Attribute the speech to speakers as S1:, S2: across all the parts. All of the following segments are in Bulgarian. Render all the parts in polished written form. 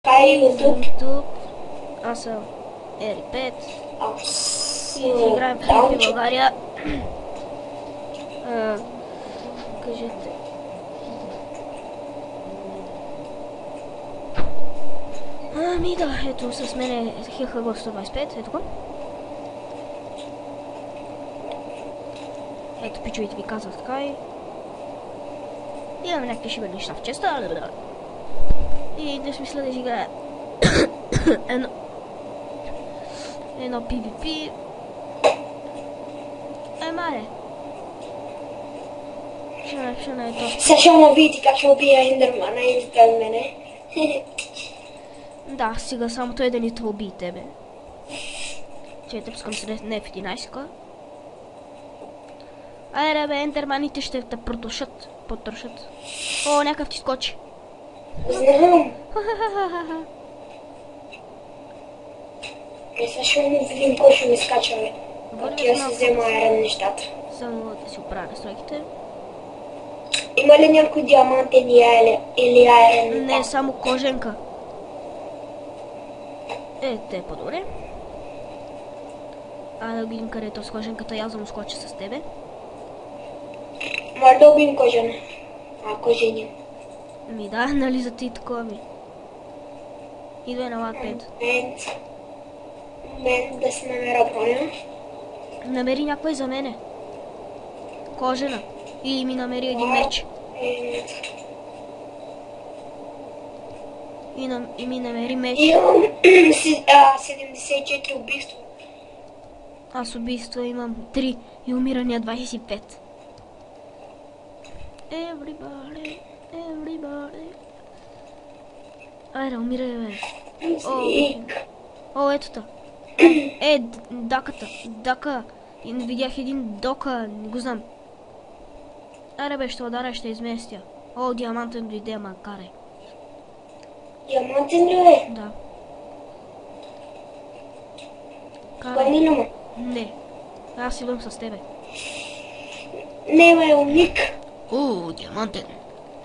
S1: Кай YouTube.
S2: Аз съм Ери5.
S1: Аз
S2: И играем в PvP България. Кажете. Ами да, ето с мен е Хехагор 125, ето го. Ето пичовите ви казват така и... Имаме някакви шибени неща в честа. И днес мисля да изиграя едно PvP. Мале. Ще не е то.
S1: Сега ще му видите как ще убия Ендермана и изгледа мене.
S2: Да, сега само той да ни те убие тебе. Че те пускам се не в 11-ка. Айде бе, ендерманите ще те потрошат. О, някакъв ти скочи.
S1: Знам. Сега ще му видим кой ще ми скача, бе. Отива се взема айрон нещата.
S2: Само да си оправя настройките.
S1: Има ли някой диамантен или айрон?
S2: Не, само коженка. Те е по-добре. Да видим къде е то с коженката, аз да му скоча с тебе.
S1: Може да убим кожена. Кожения.
S2: Ми да, нали за ти такова ми. Идвай на лад 5.
S1: Момент да си намеря броня.
S2: Намери някой за мене. Кожена. Или ми намери един меч. И ми намери меч.
S1: Имам 74 убийства.
S2: Аз убийства имам 3 и умирания 25. Everybody. Айде, умирай, бе. О, ето та. Даката. Дака. Видях един дока, не го знам. Айде бе, ще ударя, ще изместя. О, диамантен дойде, макаре.
S1: Диамантен ли е?
S2: Да.
S1: Ванила му?
S2: Не. Аз идвам с тебе.
S1: Не, бе, уник.
S2: О, диамантен.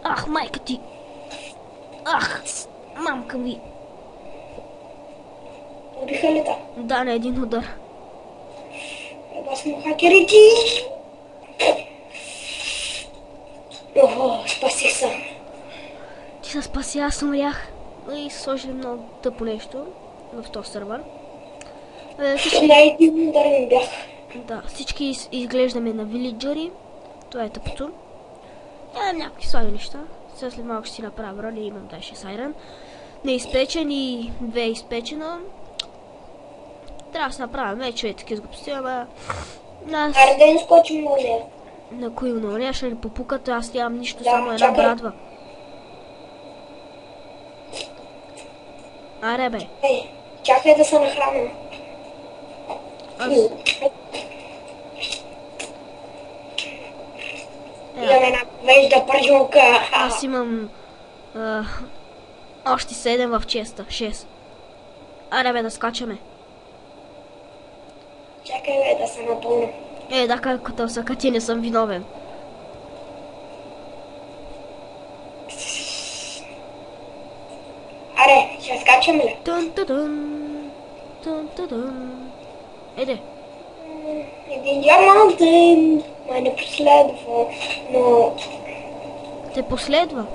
S2: Ах, майка ти. Ах, мамка ми.
S1: Убиха ли та?
S2: Да, на един удар.
S1: Еба сме хакерите. Охо, спасих се.
S2: Ти се спаси, аз умрях. И сложили много тъпо нещо в този сървър.
S1: На един удар ми бях.
S2: Да, всички изглеждаме на вилиджери. Това е тъпото. Имам някакви слаби неща. Сега след малко ще си направя броня, имам 26 айрон. Не изпечен и 2 изпечено. Трябва да се направя мечове, такива с глупости, ама...
S1: Аре да не скочим на нея.
S2: На кои на нея ще ни попукат, аз нямам нищо, само една брадва. Аре бе.
S1: Чакай да се нахрана. Имам една вежда пържолка.
S2: Аз имам още 7 в честа, 6. Аре бе, да скачаме.
S1: Чакай бе, да се напълна.
S2: Да, като сака ти не съм виновен.
S1: Аре, ще скачаме ли?
S2: Еде.
S1: Един диамантен. Май не последва, но...
S2: Те последва?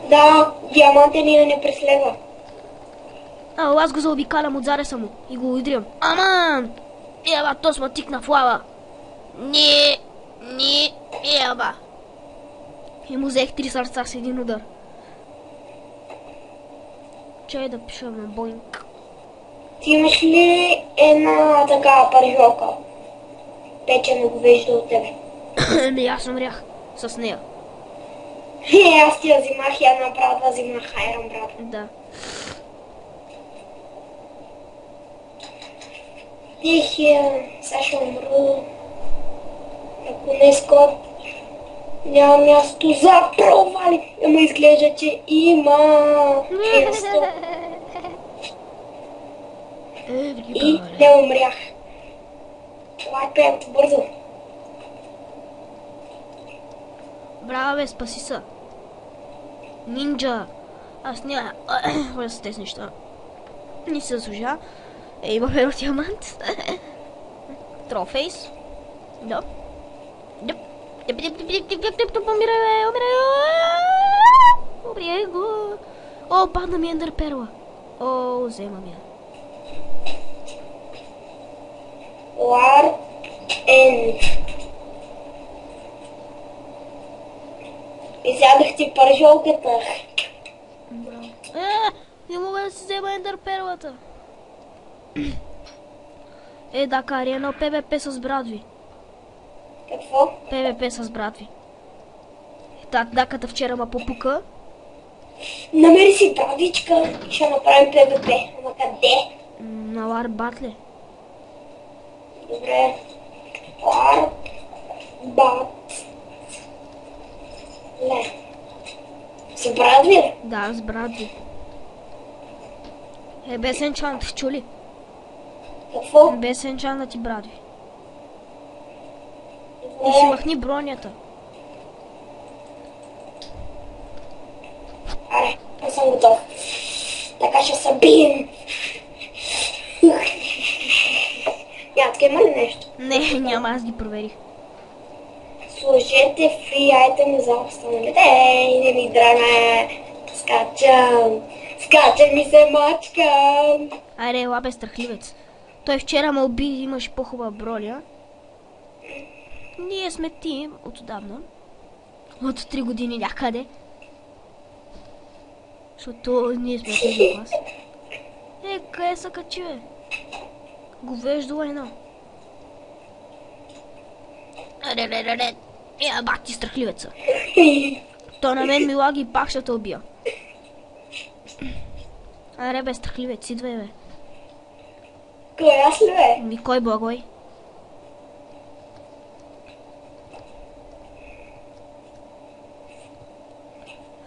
S1: Да, диамантен и не преследва.
S2: Аз го заобикалям от зареса му и го удрям. Аман! Еба, то сме тикна в лава. Не, еба. И му взех 3 сърца с един удар. Чай да пиша на Боинг.
S1: Ти имаш ли една такава пържолка? Печена го вежда от тебе.
S2: Аз умрях с нея.
S1: Аз ти я взимах и една брадва, взимах айрон брадва.
S2: Да.
S1: Сега ще умра. Ако не скоро няма място за провали. Ама изглежда, че има място. И не умрях. Лайпет, бързо.
S2: Браво бе, спаси се. Нинджа. Аз няма да с тези неща. Не се заслужа. Имаме едно диамант. Трофейс. Да. Умирай, умирай го. О, падна ми ендър перла. О, вземам я.
S1: Warp End. Изядах ти пържолката.
S2: Браво. Не мога да си взема ендър перлата. Да, кари едно ПВП с брат ви.
S1: Какво?
S2: ПВП с брат ви. Даката вчера ма попука.
S1: Намери си брадичка, ще направим ПВП. Ама къде?
S2: На Лар Батле.
S1: Добре. Warp Bat. Не. С брат ви?
S2: Да, с брат ви. Без енчант, чули?
S1: Какво?
S2: Без енчант ти брат ви.
S1: Не.
S2: И си махни бронята.
S1: Аре, аз съм готов. Така ще се бием. Ядка, има ли нещо?
S2: Не, няма, аз ги проверих.
S1: Сложете фри айтеми за останалите. Ей, не ми драме. Скачам. Скачам и се мачкам.
S2: Айде, лабе страхливец. Той вчера ме уби и имаше по-хубава броня. Ние сме тим отдавна. От 3 години някъде. Защото ние сме тези клас. Къде са качи, бе? Говеждо едно. Бак ти страхливеца. То на мен ми лаги и пак ще те убия. Аре бе, страхливец, идвай бе.
S1: Кой аз ли бе?
S2: Кой благой?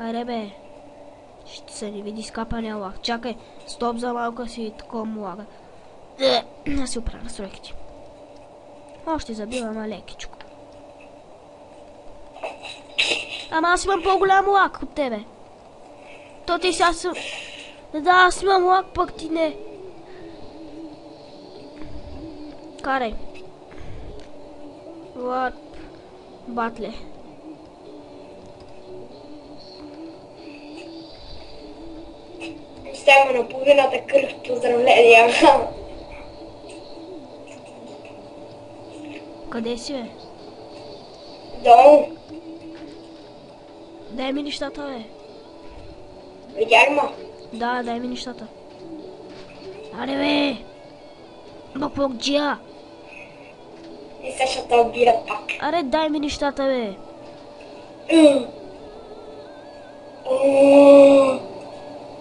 S2: Аре бе. Ще се не види скапания лаг. Чакай, стоп за малко си такова му лага. Аз си оправя настройките. Още забивам лекичко. Ама аз имам по-голям лак от тебе. То ти сега съм... Да, аз имам лак, пък ти не. Карай. Лак. Батле.
S1: Става на половината кръв. Поздравления.
S2: Къде си, бе?
S1: Долу.
S2: Дай ми нещата, бе.
S1: Видя ли ма?
S2: Да, дай ми нещата. Аре, бе! Бакбокджия!
S1: И сега ще те убият пак.
S2: Аре, дай ми нещата, бе!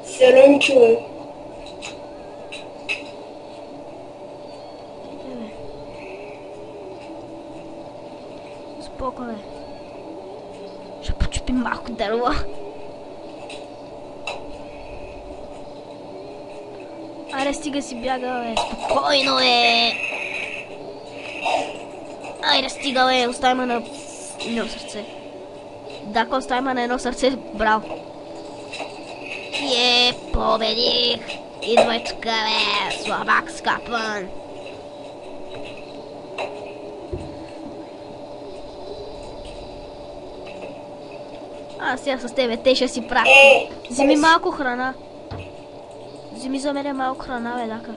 S1: Сърънчо.
S2: Споко, бе. Ще почупим малко дърво. Аре, стига си бяга, бе. Спокойно, бе. Айде, стига, бе. Остави ме на едно сърце. Дака, остави ме на едно сърце. Браво. Победих. Идвай тук, бе. Слабак скапан. Аз сега с тебе, те ще си правят. Вземи малко храна. Вземи за мене малко храна, бе, Дака.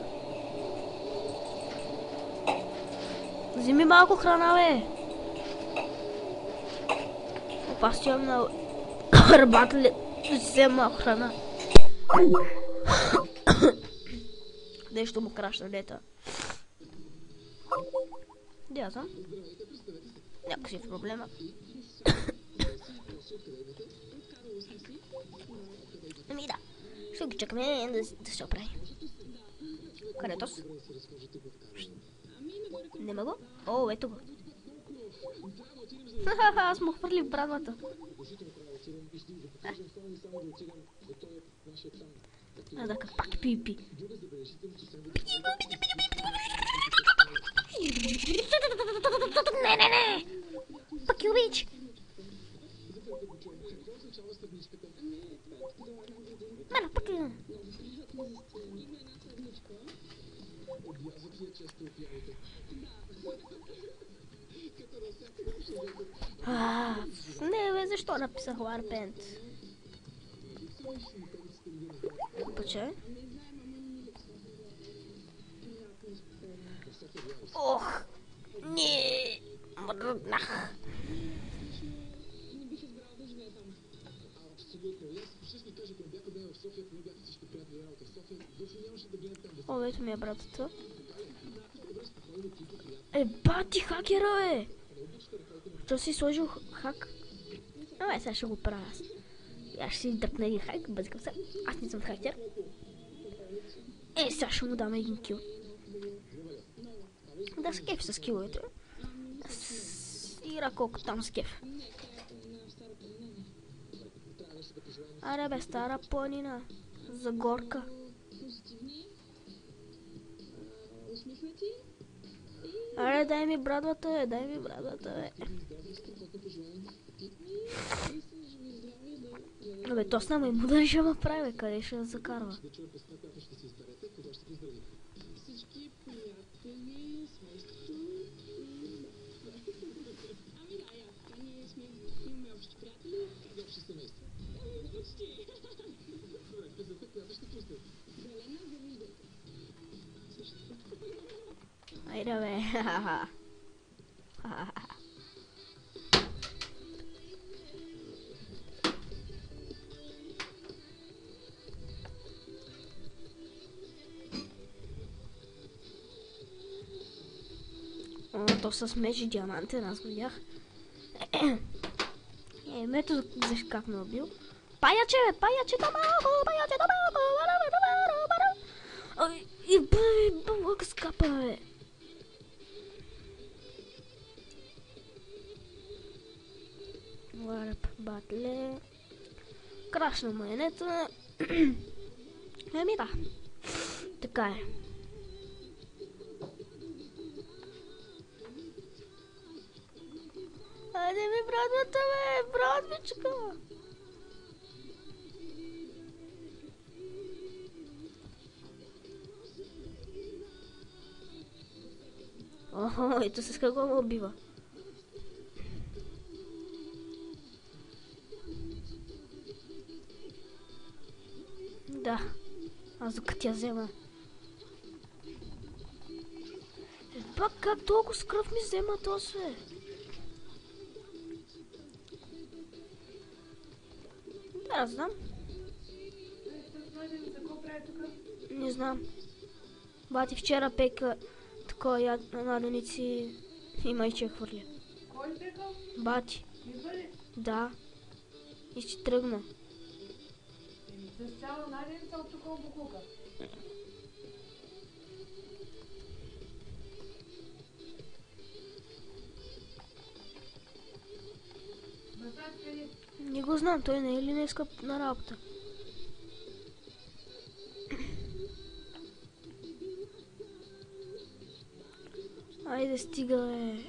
S2: Вземи малко храна, бе. Опа, стоям на ръбата ли да си взема малко храна. Нещо му крашна дета. Де аз съм? Някакъв си проблема. Ами да. Ще ги чакаме да се оправи. Къде е тос? Нема го? О, ето го. Ха-ха-ха, аз му хвърли в брадвата. Да, пак пи-пи. Не. Пак ю бич. Мене пък е. Не бе, защо написах Warpaint? Поче? Ох! Не! Мръднах! О, ето ми е братата. Бати, хакера е! Що си сложил хак? Абе, сега ще го правя аз. Аз ще си дръпна един хак, бъзикам се. Аз не съм хакер. Сега ще му дам един кил. Да с кеф с киловете. Ира колко там с кеф. Аре бе, стара планина. За горка. Аре, дай ми брадвата, бе, дай ми брадвата, бе. Абе, то с nama му да ще ме прави, къде ще закарва. Айде бе, ха-ха. То с меч и диамантен, аз го видях. Ето защо как ме убил. Паяче, бе, паяче, тамако, паяче, тамако, бара. И бълък скапа, бе. Варп, батле. Крашна монета. Еми да. Така е. Айде ми, братвата, бе, братвичка. Охо, ето с какво ме убива. Да, аз докато я взема. Пак как толкова с кръв ми взема то све? Да, знам. Не знам. Бати вчера пека такова наденици и майче хвърля.
S3: Кой пека?
S2: Бати.
S3: Извали?
S2: Да. И ще тръгна.
S3: С цяла наденица от такова букука. Братът къде?
S2: Не го знам, той не е ли днеска на работа? Айде стига, бе.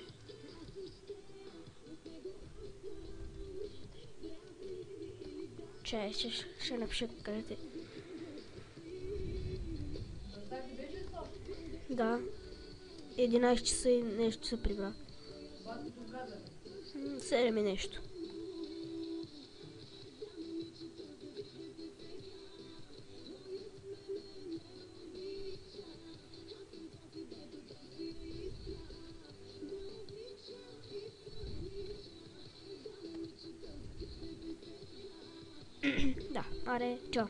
S2: Чай, ще напиша къде те.
S3: Братът ти беше стоп?
S2: Да. 11 часа и нещо се прибра.
S3: Бати до газа.
S2: 7 и нещо. Да, аре, чао.